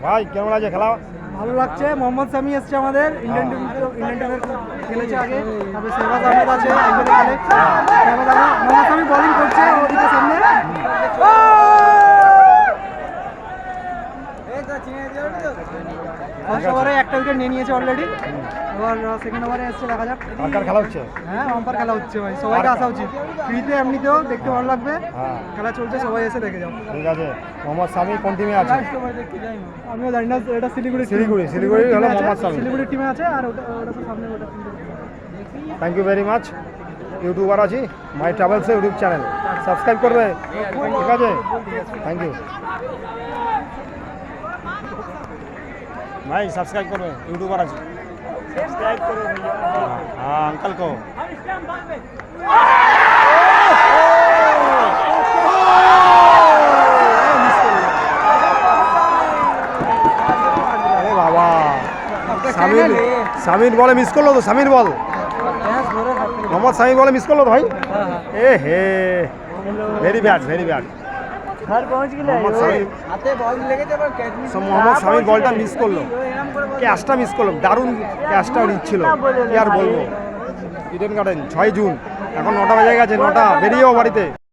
ভাই কেমন আছে খেলা? ভালো লাগছে। মোহাম্মদ সামি এসছে আমাদের ইন্ডিয়ান টিমের খেলেছে আগে, তারপরে শেহবাজ আহমেদ আছে একবারে খেলে। শেহবাজ আহমেদ, মোহাম্মদ সামি বোলিং করছে ওদিকে সামনে। ফার্স্ট ওভারে একটা উইকেট নিয়ে নিয়েছে অলরেডি। এবার সেকেন্ড ওভারে এসছে, দেখা যাক। কার খেলা হচ্ছে? হ্যাঁ বাম্পার খেলা হচ্ছে ভাই, সবাইকে আসা উচিত। ফ্রিতে এমনিতেও দেখতে ভালো লাগবে। খেলা চলছে, সবাই এসে দেখে যাও। ঠিক আছে। মোহাম্মদ সামি কোন টিমে আছে? আমিও জানি না, এটা শিলিগুড়ি হলো মোহাম্মদ সামি। শিলিগুড়ির টিমে আছে, আর ওটা তো সামনে ওটা। Thank you very much. YouTuber আছি, my travels YouTube channel subscribe করবে, ঠিক আছে? থ্যাংক ইউ भाई, सब्सक्राइब करो, यूट्यूबर आज सब्सक्राइब करो भैया। हाँ अंकल को अरे बाबा, सामिर बॉल मिस कर लो तो सामिर बॉल मोहम्मद सामिर बॉल मिस कर लो तो भाई। ए हे वेरी बैड মোহাম্মদ সামির বলটা মিস করলো, ক্যাচটা মিস করলো, দারুণ ক্যাচটা নিচ্ছিল, কি আর বলবো। ইডেন গার্ডেন 6 জুন, এখন 9টা বেজে গেছে, 9টা, বেরিয়েও বাড়িতে।